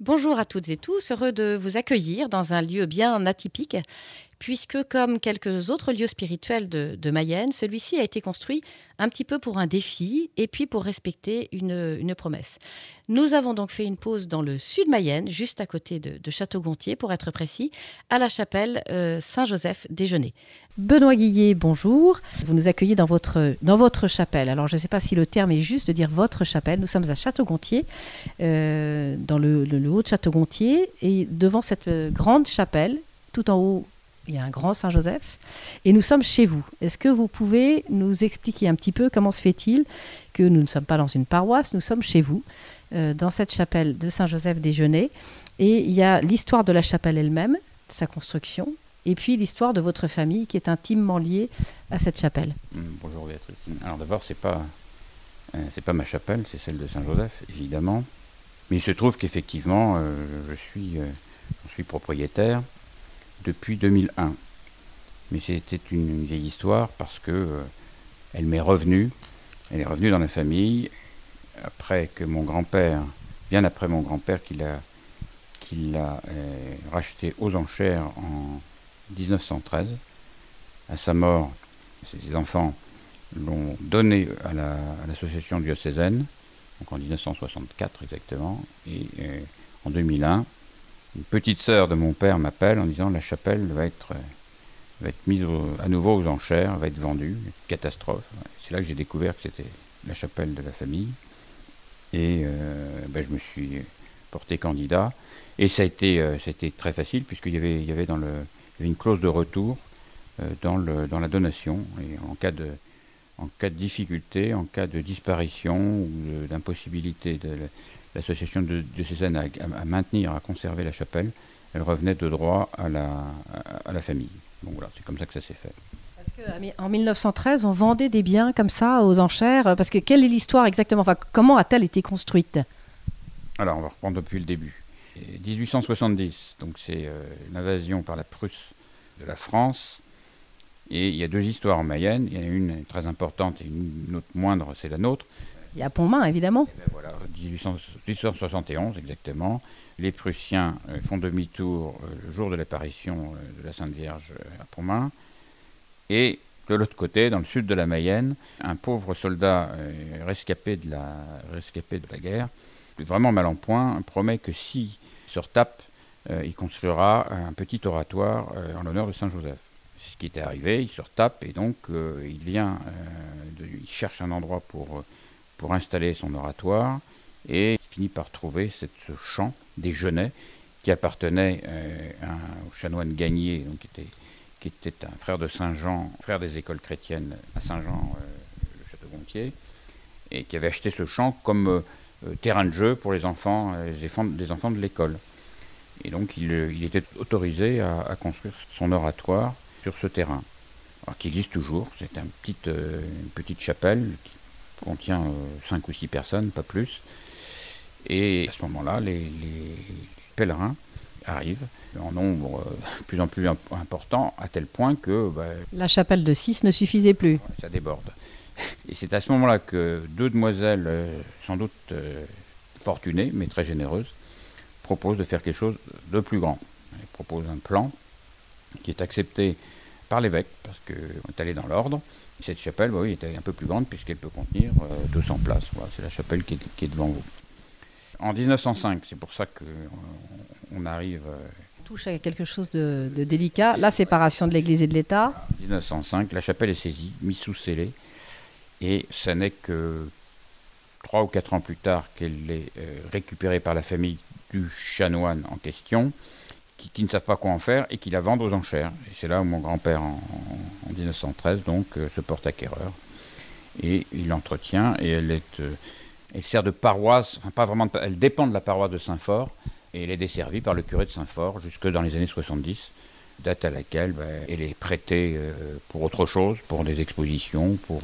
Bonjour à toutes et tous, heureux de vous accueillir dans un lieu bien atypique, puisque comme quelques autres lieux spirituels de Mayenne, celui-ci a été construit un petit peu pour un défi et puis pour respecter une promesse. Nous avons donc fait une pause dans le sud Mayenne, juste à côté de Château-Gontier, pour être précis, à la chapelle Saint-Joseph déjeuner. Benoît Guillet, bonjour. Vous nous accueillez dans votre chapelle. Alors je ne sais pas si le terme est juste de dire votre chapelle. Nous sommes à Château-Gontier, dans le haut de Château-Gontier, et devant cette grande chapelle, tout en haut, il y a un grand Saint-Joseph, et nous sommes chez vous. Est-ce que vous pouvez nous expliquer un petit peu comment se fait-il que nous ne sommes pas dans une paroisse, nous sommes chez vous, dans cette chapelle de Saint-Joseph déjeuner, et il y a l'histoire de la chapelle elle-même, sa construction, et puis l'histoire de votre famille qui est intimement liée à cette chapelle. Bonjour Béatrice. Alors d'abord, c'est pas ma chapelle, c'est celle de Saint-Joseph, évidemment. Mais il se trouve qu'effectivement, j'en suis propriétaire depuis 2001. Mais c'était une vieille histoire parce que elle m'est revenue. Elle est revenue dans la famille après que mon grand-père, bien après mon grand-père, qu'il l'a racheté aux enchères en 1913. À sa mort, ses enfants l'ont donné à l'association diocésaine, donc en 1964 exactement, et en 2001, une petite sœur de mon père m'appelle en disant la chapelle va être mise à nouveau aux enchères, va être vendue, catastrophe. C'est là que j'ai découvert que c'était la chapelle de la famille, et je me suis porté candidat, et ça a été très facile puisqu'il y avait il y avait une clause de retour dans la donation, et en cas de difficulté, en cas de disparition ou d'impossibilité de l'association diocésaine à maintenir, à conserver la chapelle, elle revenait de droit à la famille. Donc voilà, c'est comme ça que ça s'est fait. Parce qu'en 1913, on vendait des biens comme ça aux enchères, parce que quelle est l'histoire exactement? Enfin, comment a-t-elle été construite? Alors, on va reprendre depuis le début. 1870, donc c'est l'invasion par la Prusse de la France. Et il y a deux histoires en Mayenne. Il y en a une très importante et une autre moindre, c'est la nôtre. Il y a Pontmain, évidemment. Et ben voilà, 1871 exactement. Les Prussiens font demi-tour le jour de l'apparition de la Sainte Vierge à Pontmain. Et de l'autre côté, dans le sud de la Mayenne, un pauvre soldat rescapé de la guerre, vraiment mal en point, promet que s'il se retape, il construira un petit oratoire en l'honneur de Saint-Joseph. C'est ce qui était arrivé, il se retape et donc il cherche un endroit pour installer son oratoire, et il finit par trouver ce champ des Genêts qui appartenait au chanoine Gagnier, donc qui était un frère de Saint-Jean, frère des écoles chrétiennes à Saint-Jean, le Château-Gontier, et qui avait acheté ce champ comme terrain de jeu pour les enfants de l'école. Et donc il était autorisé à construire son oratoire sur ce terrain, alors, qui existe toujours. C'est une petite chapelle qui contient 5 ou 6 personnes, pas plus. Et à ce moment-là, les pèlerins arrivent en nombre de plus en plus important, à tel point que La chapelle de 6 ne suffisait plus. ça déborde. Et c'est à ce moment-là que deux demoiselles, sans doute fortunées, mais très généreuses, proposent de faire quelque chose de plus grand. Elles proposent un plan qui est accepté par l'évêque, parce qu'on est allé dans l'ordre. Cette chapelle, oui, était un peu plus grande puisqu'elle peut contenir 200 places. Voilà, c'est la chapelle qui est devant vous. En 1905, c'est pour ça qu'on arrive... On touche à quelque chose de délicat, la séparation de l'Église et de l'État. En 1905, la chapelle est saisie, mise sous scellé, et ce n'est que 3 ou 4 ans plus tard qu'elle est récupérée par la famille du chanoine en question, qui ne savent pas quoi en faire et qui la vendent aux enchères. Et c'est là où mon grand-père, en 1913, donc, se porte acquéreur. Et il l'entretient, et elle sert de paroisse, enfin pas vraiment, elle dépend de la paroisse de Saint-Fort, et elle est desservie par le curé de Saint-Fort jusque dans les années 70, date à laquelle elle est prêtée pour autre chose, pour des expositions, pour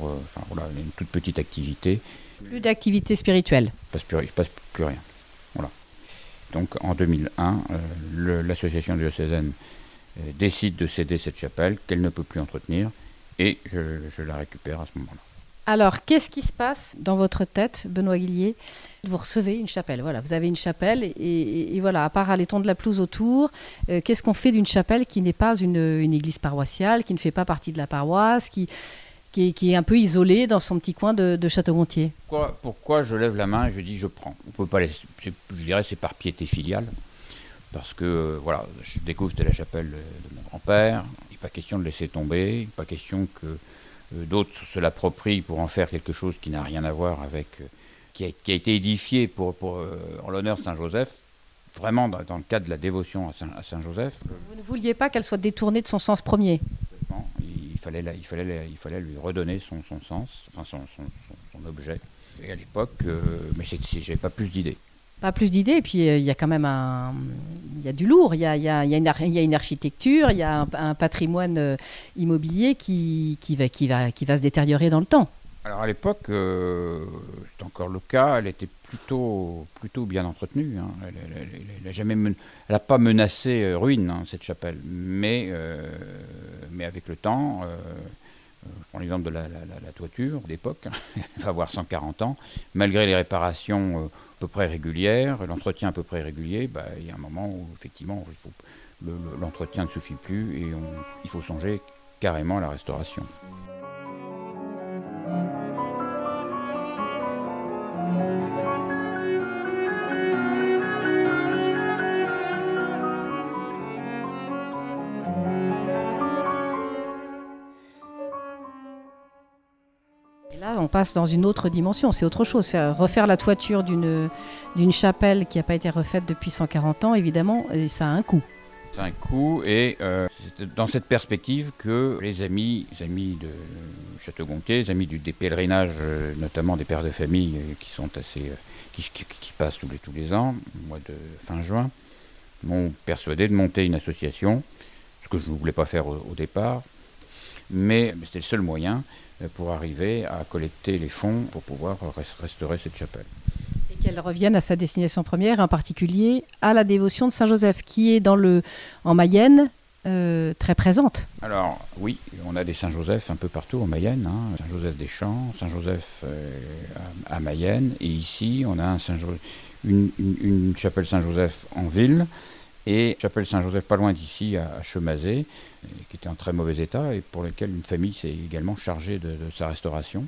une toute petite activité. Plus d'activité spirituelle. Il ne se passe plus rien. Voilà. Donc en 2001, l'association diocésaine décide de céder cette chapelle qu'elle ne peut plus entretenir, et je la récupère à ce moment-là. Alors, qu'est-ce qui se passe dans votre tête, Benoît Guillier? Vous recevez une chapelle, voilà, vous avez une chapelle et voilà, à part aller tondre la pelouse autour, qu'est-ce qu'on fait d'une chapelle qui n'est pas une église paroissiale, qui ne fait pas partie de la paroisse, qui est un peu isolée dans son petit coin de Château-Gontier? Pourquoi je lève la main et je dis je prends? On peut pas je dirais c'est par piété filiale, parce que voilà, je découvre que c'était la chapelle de mon grand-père, il n'est pas question de laisser tomber, il n'est pas question que d'autres se l'approprient pour en faire quelque chose qui n'a rien à voir avec, qui a été édifié en l'honneur de Saint-Joseph, vraiment dans le cadre de la dévotion à Saint-Joseph. Vous ne vouliez pas qu'elle soit détournée de son sens premier? Il fallait lui redonner son sens, enfin son objet. Et à l'époque, mais j'avais pas plus d'idées. Pas plus d'idées, et puis il y a quand même il y a du lourd, il y a une architecture, il y a un patrimoine immobilier qui va se détériorer dans le temps. Alors à l'époque, c'est encore le cas, elle était plutôt bien entretenue. Hein. Elle n'a pas menacé ruine, hein, cette chapelle. Mais avec le temps, je prends l'exemple de la toiture d'époque, hein, elle va avoir 140 ans, malgré les réparations à peu près régulières, l'entretien à peu près régulier, il y a un moment où effectivement l'entretien ne suffit plus et il faut songer carrément à la restauration. Là, on passe dans une autre dimension, c'est autre chose. Refaire la toiture d'une chapelle qui n'a pas été refaite depuis 140 ans, évidemment, et ça a un coût. Ça a un coût, et c'est dans cette perspective que les amis de Château-Gontier, les amis des pèlerinages, notamment des pères de famille qui sont qui se passent tous les ans, au mois de fin juin, m'ont persuadé de monter une association, ce que je ne voulais pas faire au départ, mais c'était le seul moyen pour arriver à collecter les fonds pour pouvoir restaurer cette chapelle. Et qu'elle revienne à sa destination première, en particulier à la dévotion de Saint-Joseph, qui est en Mayenne très présente. Alors oui, on a des Saint-Joseph un peu partout en Mayenne, hein. Saint-Joseph des Champs, Saint-Joseph à Mayenne, et ici on a une chapelle Saint-Joseph en ville, et chapelle Saint-Joseph pas loin d'ici à Chemazé, qui était en très mauvais état et pour lequel une famille s'est également chargée de sa restauration.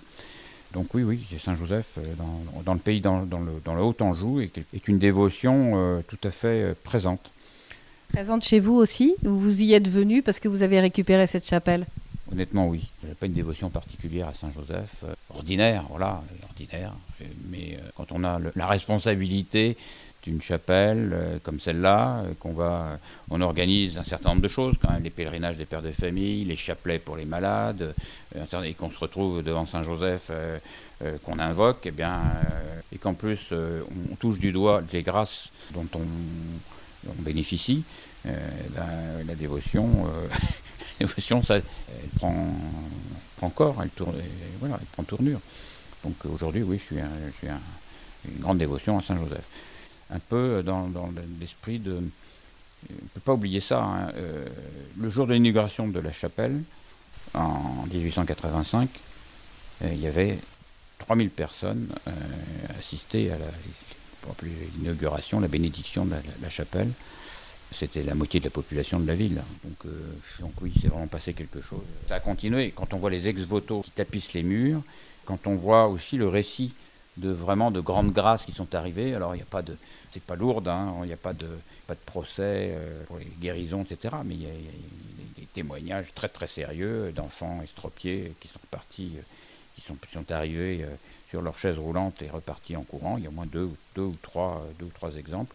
Donc oui, c'est Saint-Joseph dans le pays, dans le Haut-Anjou, est une dévotion tout à fait présente. Présente chez vous aussi? Vous y êtes venu parce que vous avez récupéré cette chapelle? Honnêtement, oui. Je n'ai pas une dévotion particulière à Saint-Joseph. Ordinaire, voilà, ordinaire. Mais quand on a la responsabilité d'une chapelle comme celle-là, on organise un certain nombre de choses, quand même, les pèlerinages des pères de famille, les chapelets pour les malades, et qu'on se retrouve devant Saint-Joseph, qu'on invoque, et qu'en plus on touche du doigt les grâces dont on bénéficie, la dévotion, ça, elle prend corps, elle prend tournure. Donc aujourd'hui, oui, je suis une grande dévotion à Saint-Joseph. Un peu dans l'esprit de... On ne peut pas oublier ça, hein, le jour de l'inauguration de la chapelle, en 1885, il y avait 3000 personnes assistées à l'inauguration, la bénédiction de la chapelle. C'était la moitié de la population de la ville. Donc oui, c'est vraiment passé quelque chose. Ça a continué. Quand on voit les ex-voto qui tapissent les murs, quand on voit aussi le récit de grandes grâces qui sont arrivées, alors il n'y a pas de... C'est pas lourd, hein, il n'y a pas de procès pour les guérisons, etc. Mais il y a des témoignages très très sérieux d'enfants estropiés qui sont repartis, qui sont arrivés sur leur chaise roulante et repartis en courant. Il y a au moins deux ou trois exemples.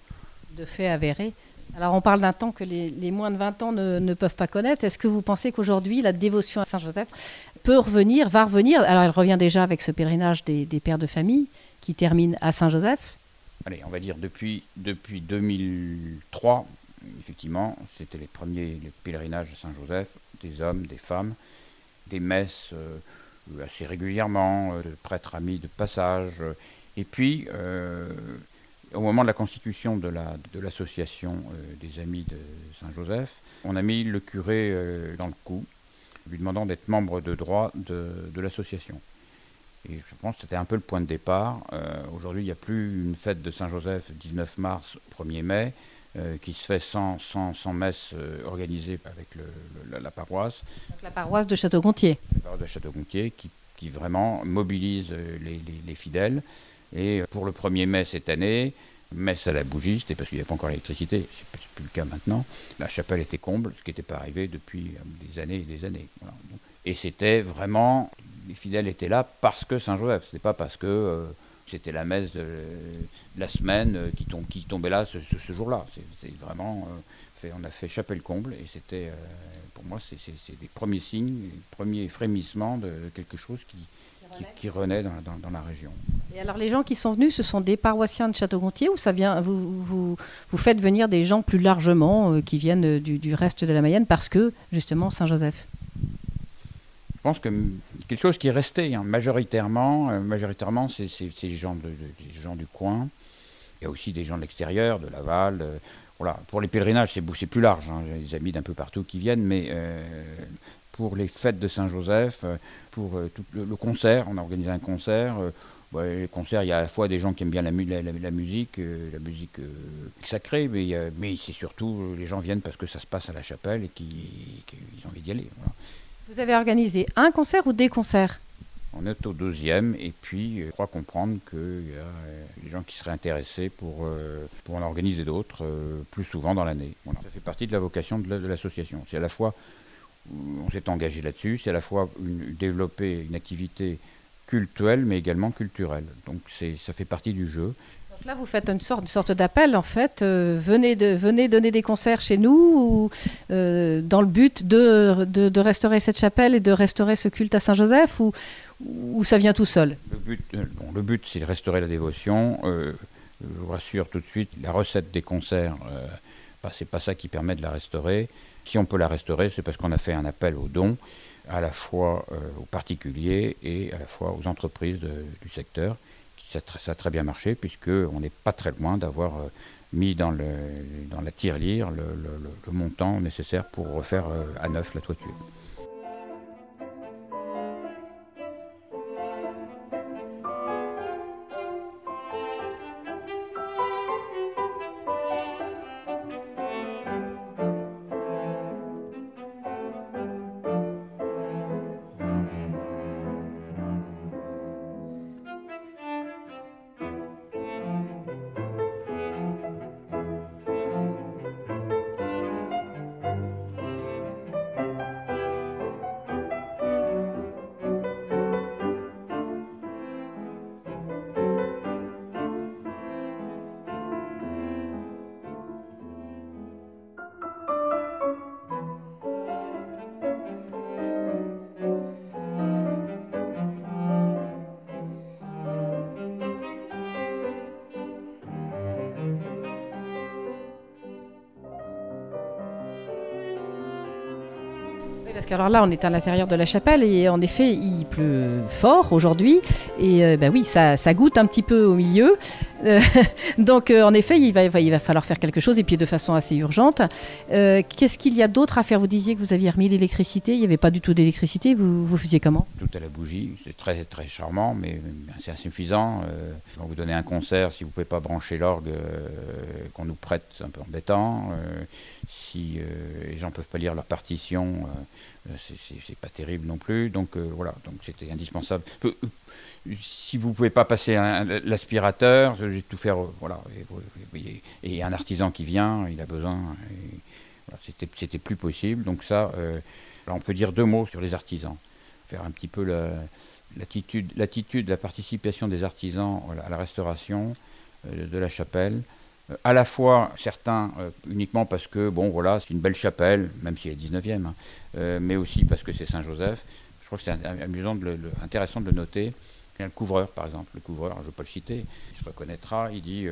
De faits avérés. Alors on parle d'un temps que les moins de 20 ans ne peuvent pas connaître. Est-ce que vous pensez qu'aujourd'hui la dévotion à Saint-Joseph va revenir? Alors elle revient déjà avec ce pèlerinage des pères de famille qui termine à Saint-Joseph. Allez, on va dire depuis 2003, effectivement, c'était les pèlerinages à Saint-Joseph, des hommes, des femmes, des messes assez régulièrement, de prêtres amis de passage. Et puis, au moment de la constitution de l'association des Amis de Saint-Joseph, on a mis le curé dans le coup, lui demandant d'être membre de droit de l'association. Et je pense que c'était un peu le point de départ. Aujourd'hui, il n'y a plus une fête de Saint-Joseph 19 mars, 1er mai, qui se fait sans messe organisée avec la paroisse. Donc la paroisse de Château-Gontier. La paroisse de Château-Gontier qui vraiment mobilise les fidèles. Et pour le 1er mai cette année, messe à la bougie, c'était parce qu'il n'y avait pas encore l'électricité, c'est plus le cas maintenant. La chapelle était comble, ce qui n'était pas arrivé depuis des années et des années. Voilà. Et c'était vraiment, les fidèles étaient là parce que Saint-Joseph, c'était pas parce que c'était la messe de la semaine qui tombait là ce jour-là. C'est vraiment, on a fait chapelle comble et c'était, pour moi, c'est des premiers signes, les premiers frémissements de quelque chose qui renaît dans la région. Et alors les gens qui sont venus, ce sont des paroissiens de Château-Gontier ou ça vient, vous faites venir des gens plus largement qui viennent du reste de la Mayenne parce que justement Saint-Joseph? Je pense que quelque chose qui est resté, hein, majoritairement c'est les gens du coin. Il y a aussi des gens de l'extérieur, de Laval. Voilà. Pour les pèlerinages, c'est plus large. Hein. J'ai des amis d'un peu partout qui viennent, mais pour les fêtes de Saint-Joseph, pour tout le concert, on a organisé un concert. Les concerts, il y a à la fois des gens qui aiment bien la musique sacrée, mais c'est surtout, les gens viennent parce que ça se passe à la chapelle et qu'ils ont envie d'y aller. Voilà. Vous avez organisé un concert ou des concerts? On est au 2e et puis je crois comprendre qu'il y a des gens qui seraient intéressés pour en organiser d'autres plus souvent dans l'année. Voilà. Ça fait partie de la vocation de l'association. C'est à la fois, on s'est engagé là-dessus, c'est à la fois développer une activité cultuelle mais également culturelle. Donc ça fait partie du jeu. Donc là, vous faites une sorte d'appel, en fait. Venez donner des concerts chez nous dans le but de restaurer cette chapelle et de restaurer ce culte à Saint-Joseph ou ça vient tout seul? Le but, c'est de restaurer la dévotion. Je vous rassure tout de suite, la recette des concerts, c'est pas ça qui permet de la restaurer. Si on peut la restaurer, c'est parce qu'on a fait un appel aux dons, à la fois aux particuliers et à la fois aux entreprises du secteur. Ça a très bien marché puisqu'on n'est pas très loin d'avoir mis dans la tirelire le montant nécessaire pour refaire à neuf la toiture. Parce que alors là, on est à l'intérieur de la chapelle et en effet, il pleut fort aujourd'hui. Et oui, ça goûte un petit peu au milieu. Donc, en effet, il va falloir faire quelque chose et puis de façon assez urgente. Qu'est-ce qu'il y a d'autre à faire? Vous disiez que vous aviez remis l'électricité. Il n'y avait pas du tout d'électricité. Vous faisiez comment? Tout à la bougie. C'est très, très charmant, mais c'est insuffisant. Quand vous donnez un concert, si vous ne pouvez pas brancher l'orgue qu'on nous prête, c'est un peu embêtant. Si les gens ne peuvent pas lire leur partition, c'est pas terrible non plus. Donc voilà, donc c'était indispensable. Si vous ne pouvez pas passer l'aspirateur, j'ai tout faire, voilà. Et un artisan qui vient, il a besoin. Voilà, c'était plus possible. Donc ça, alors on peut dire 2 mots sur les artisans. Faire un petit peu l'attitude, la participation des artisans à la restauration de la chapelle. À la fois, certains uniquement parce que, bon voilà, c'est une belle chapelle, même si elle est 19e, hein, mais aussi parce que c'est Saint-Joseph. Je crois que c'est amusant, intéressant de le noter. Il y a le couvreur, par exemple. Le couvreur, je ne vais pas le citer, il se reconnaîtra, il dit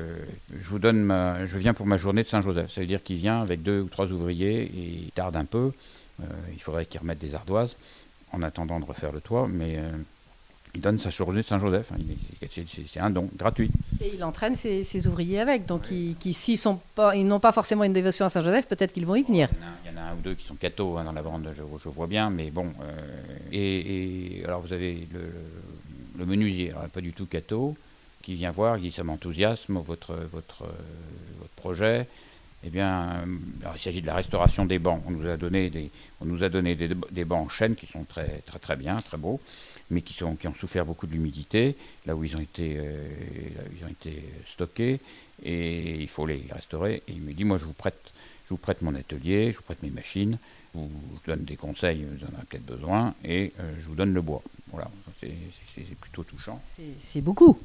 je viens pour ma journée de Saint-Joseph. Ça veut dire qu'il vient avec 2 ou 3 ouvriers et il tarde un peu. Il faudrait qu'il remette des ardoises en attendant de refaire le toit, mais il donne sa journée de Saint-Joseph. C'est un don gratuit. Et il entraîne ses ouvriers avec. Donc, oui. S'ils n'ont pas forcément une dévotion à Saint-Joseph, peut-être qu'ils vont y venir. Il y en a un ou deux qui sont cathos dans la bande, je vois bien. Mais bon. Et alors, vous avez le menuisier, alors pas du tout catho, qui vient voir, qui dit ça m'enthousiasme, votre projet. Eh bien, alors, il s'agit de la restauration des bancs. On nous a donné des bancs en chêne qui sont très, très, très bien, très beaux, mais qui ont souffert beaucoup de l'humidité, là où ils ont été stockés, et il faut les restaurer. Et il me dit, moi, je vous prête mon atelier, je vous prête mes machines, je vous donne des conseils, vous en avez peut-être besoin, et je vous donne le bois. Voilà, c'est plutôt touchant. C'est beaucoup.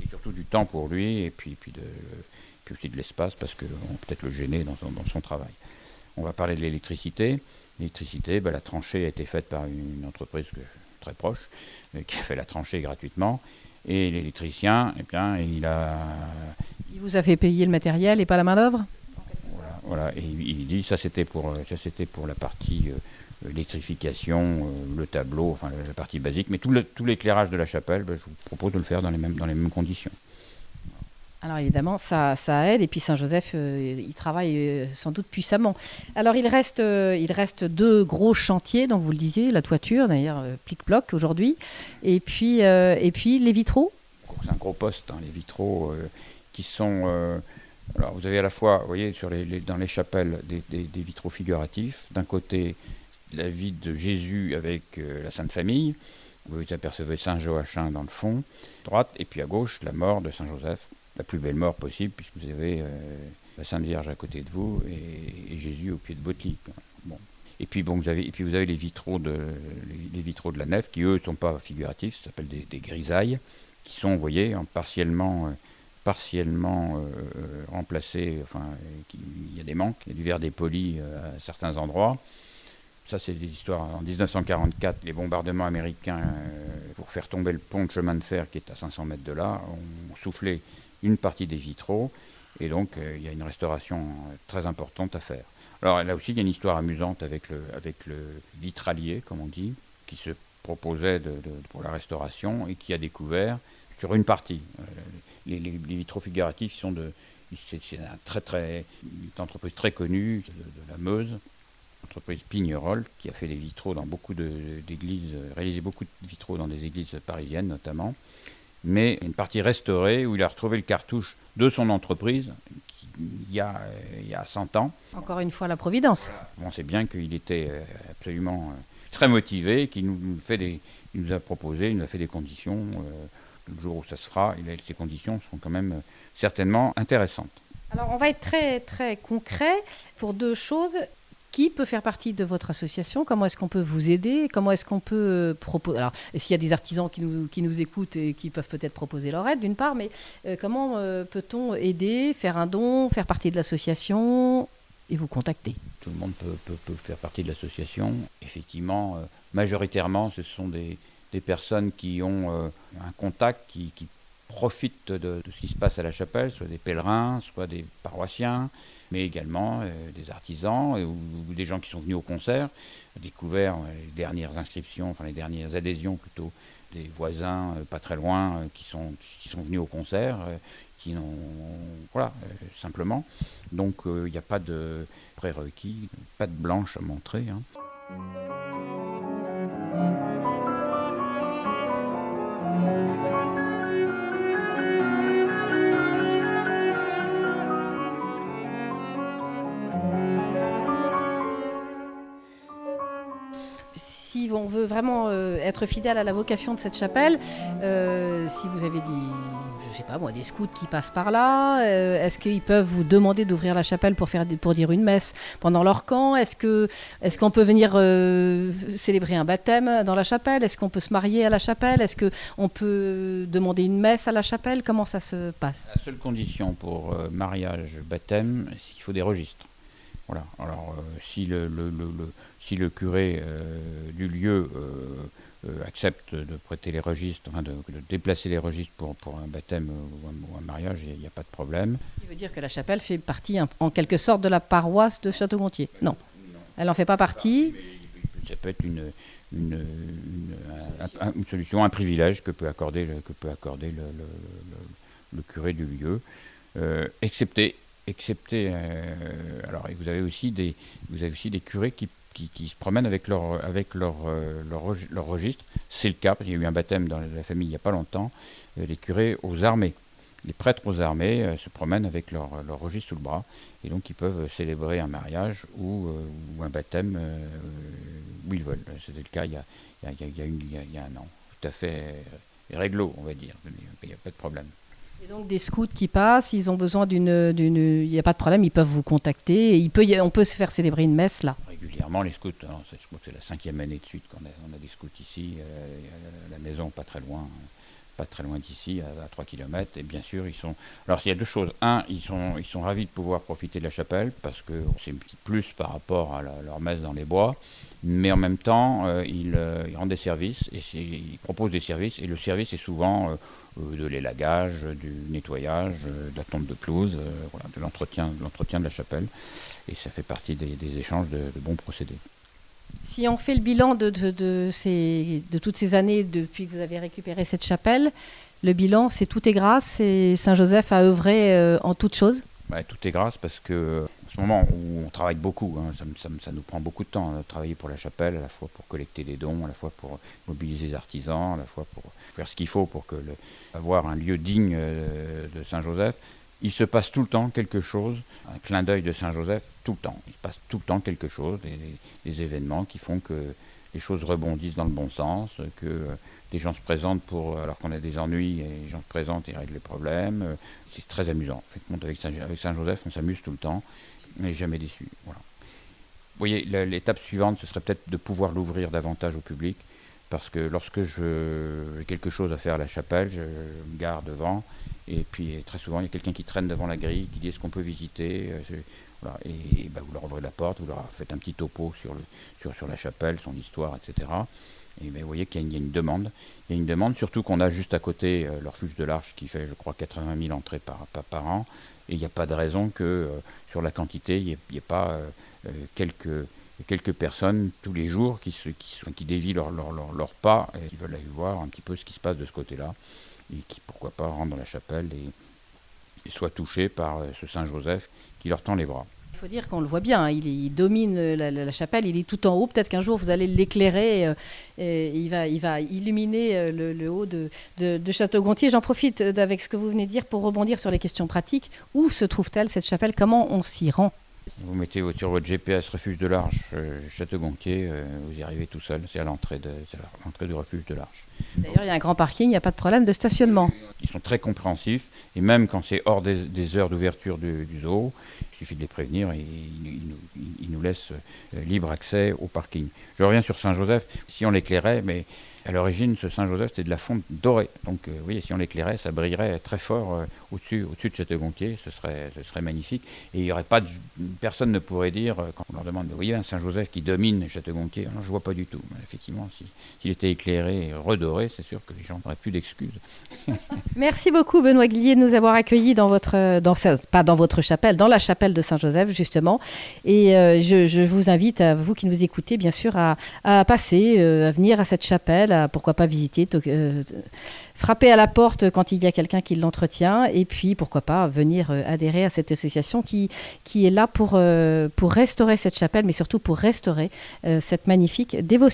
C'est surtout du temps pour lui, et puis aussi de l'espace, parce qu'on va peut-être le gêner dans son travail. On va parler de l'électricité. L'électricité, la tranchée a été faite par une entreprise très proche, qui a fait la tranchée gratuitement. Et l'électricien, eh bien, il vous a fait payer le matériel et pas la main-d'œuvre? Voilà. Et il dit, ça c'était pour la partie électrification, le tableau, enfin la partie basique. Mais tout l'éclairage de la chapelle, je vous propose de le faire dans les mêmes conditions. Alors évidemment, ça aide. Et puis Saint-Joseph, il travaille sans doute puissamment. Alors il reste 2 gros chantiers, donc vous le disiez, la toiture, d'ailleurs, plic-ploc aujourd'hui. Et puis les vitraux. C'est un gros poste, hein, les vitraux qui sont... alors vous avez à la fois, vous voyez, dans les chapelles, des vitraux figuratifs. D'un côté, la vie de Jésus avec la Sainte Famille. Vous apercevez Saint Joachim dans le fond, à droite, et puis à gauche, la mort de Saint Joseph. La plus belle mort possible, puisque vous avez la Sainte Vierge à côté de vous et Jésus au pied de votre lit. Bon. Et puis vous avez les vitraux de la nef qui eux ne sont pas figuratifs, ça s'appelle des grisailles, qui sont, vous voyez, partiellement remplacés. Enfin, il y a des manques, il y a du verre dépoli à certains endroits. Ça, c'est des histoires. En 1944, les bombardements américains, pour faire tomber le pont de chemin de fer qui est à 500 mètres de là, ont soufflé une partie des vitraux, et donc il y a une restauration très importante à faire. Alors là aussi, il y a une histoire amusante avec le vitralier, comme on dit, qui se proposait pour la restauration et qui a découvert sur une partie. Les vitraux figuratifs c'est une entreprise très connue de la Meuse, entreprise Pignerol, qui a fait des vitraux dans beaucoup d'églises, réalisé beaucoup de vitraux dans des églises parisiennes notamment, mais une partie restaurée où il a retrouvé le cartouche de son entreprise il y a 100 ans. Encore une fois, la Providence. Voilà. On sait bien qu'il était absolument très motivé, qu'il nous a proposé, il nous a fait des conditions. Le jour où ça se fera, ces conditions seront quand même certainement intéressantes. Alors, on va être très, très concret pour 2 choses. Qui peut faire partie de votre association? Comment est-ce qu'on peut vous aider? Comment est-ce qu'on peut proposer? Alors, s'il y a des artisans qui nous écoutent et qui peuvent peut-être proposer leur aide, d'une part, mais comment peut-on aider, faire un don, faire partie de l'association et vous contacter? Tout le monde peut faire partie de l'association. Effectivement, majoritairement, ce sont des personnes qui ont un contact, qui profitent de ce qui se passe à la chapelle, soit des pèlerins, soit des paroissiens, mais également des artisans ou des gens qui sont venus au concert, découvert les dernières inscriptions, enfin les dernières adhésions plutôt, des voisins pas très loin qui sont venus au concert, voilà, simplement. Donc il n'y a pas de prérequis, pas de blanche à montrer. Hein. Si on veut vraiment être fidèle à la vocation de cette chapelle, si vous avez je sais pas moi, des scouts qui passent par là, est-ce qu'ils peuvent vous demander d'ouvrir la chapelle pour dire une messe pendant leur camp? Est-ce qu'on peut venir célébrer un baptême dans la chapelle? Est-ce qu'on peut se marier à la chapelle? Est-ce qu'on peut demander une messe à la chapelle? Comment ça se passe? La seule condition pour mariage, baptême, c'est qu'il faut des registres. Voilà. Alors, si le curé du lieu accepte de prêter les registres, enfin de déplacer les registres pour un baptême ou un mariage, il n'y a pas de problème. Ce qui veut dire que la chapelle fait partie en quelque sorte de la paroisse de Château-Gontier? Non, elle n'en fait pas partie. Ça peut être une solution, un privilège que peut accorder le curé du lieu, excepté alors vous avez aussi des curés qui qui se promènent avec leur registre. C'est le cas, il y a eu un baptême dans la famille il n'y a pas longtemps, les curés aux armées. Les prêtres aux armées se promènent avec leur registre sous le bras, et donc ils peuvent célébrer un mariage ou un baptême où ils veulent. C'était le cas il y a un an. Tout à fait réglo, on va dire. Il n'y a pas de problème. Et donc des scouts qui passent, ils ont besoin il n'y a pas de problème, ils peuvent vous contacter, et on peut se faire célébrer une messe là. Régulièrement, les scouts, je crois que c'est la 5e année de suite qu'on a des scouts ici, la maison pas très loin d'ici, à 3 km, et bien sûr, ils sont... Alors, il y a deux choses. Un, ils sont ravis de pouvoir profiter de la chapelle, parce que c'est un petit plus par rapport à leur messe dans les bois, mais en même temps, ils rendent des services, et ils proposent des services, et le service est souvent de l'élagage, du nettoyage, de la tonte de pelouse, voilà, de l'entretien de la chapelle, et ça fait partie des échanges de bons procédés. Si on fait le bilan de toutes ces années depuis que vous avez récupéré cette chapelle, le bilan, c'est tout est grâce et Saint-Joseph a œuvré en toutes choses. Ouais, tout est grâce parce que en ce moment où on travaille beaucoup, hein, ça nous prend beaucoup de temps de travailler pour la chapelle, à la fois pour collecter des dons, à la fois pour mobiliser les artisans, à la fois pour faire ce qu'il faut pour avoir un lieu digne de Saint-Joseph. Il se passe tout le temps quelque chose, un clin d'œil de Saint-Joseph, tout le temps. Il se passe tout le temps quelque chose, des événements qui font que les choses rebondissent dans le bon sens, que les gens se présentent alors qu'on a des ennuis, et les gens se présentent et règlent les problèmes. C'est très amusant. En fait, avec Saint-Joseph, on s'amuse tout le temps, on n'est jamais déçu. Voilà. Vous voyez, l'étape suivante, ce serait peut-être de pouvoir l'ouvrir davantage au public, parce que lorsque j'ai quelque chose à faire à la chapelle, je me gare devant, et puis très souvent il y a quelqu'un qui traîne devant la grille, qui dit est-ce qu'on peut visiter, voilà, et vous leur ouvrez la porte, vous leur faites un petit topo sur la chapelle, son histoire, etc. Et vous voyez qu'il y a une demande. Il y a une demande, surtout qu'on a juste à côté le refuge de l'Arche qui fait, je crois, 80 000 entrées par an, et il n'y a pas de raison que sur la quantité, il n'y ait pas quelques personnes tous les jours qui dévient leur pas et qui veulent aller voir un petit peu ce qui se passe de ce côté-là et qui, pourquoi pas, rentrent dans la chapelle et soient touchés par ce Saint-Joseph qui leur tend les bras. Il faut dire qu'on le voit bien, hein, il domine la chapelle, il est tout en haut. Peut-être qu'un jour vous allez l'éclairer, il va illuminer le haut de Château-Gontier. J'en profite avec ce que vous venez de dire pour rebondir sur les questions pratiques. Où se trouve-t-elle cette chapelle? Comment on s'y rend? Vous mettez sur votre GPS refuge de l'Arche, Château-Gontier, vous y arrivez tout seul, c'est à l'entrée du refuge de l'Arche. D'ailleurs, il y a un grand parking, il n'y a pas de problème de stationnement. Ils sont très compréhensifs, et même quand c'est hors des heures d'ouverture du zoo, il suffit de les prévenir et ils nous laissent libre accès au parking. Je reviens sur Saint-Joseph, si on l'éclairait, mais à l'origine, ce Saint-Joseph, c'était de la fonte dorée. Donc, vous voyez, si on l'éclairait, ça brillerait très fort au-dessus de Château-Gontier. Ce serait magnifique. Et il y aurait pas personne ne pourrait dire, quand on leur demande, vous voyez, un Saint-Joseph qui domine Château-Gontier. Non, je ne vois pas du tout. Mais effectivement, s'il était éclairé et redoré, c'est sûr que les gens n'auraient plus d'excuses. Merci beaucoup, Benoît Guillier, de nous avoir accueillis pas dans votre chapelle, dans la chapelle de Saint-Joseph, justement. Et je vous invite, à vous qui nous écoutez, bien sûr, à passer, à venir à cette chapelle, pourquoi pas visiter, frapper à la porte quand il y a quelqu'un qui l'entretient, et puis pourquoi pas venir adhérer à cette association qui est là pour restaurer cette chapelle, mais surtout pour restaurer cette magnifique dévotion.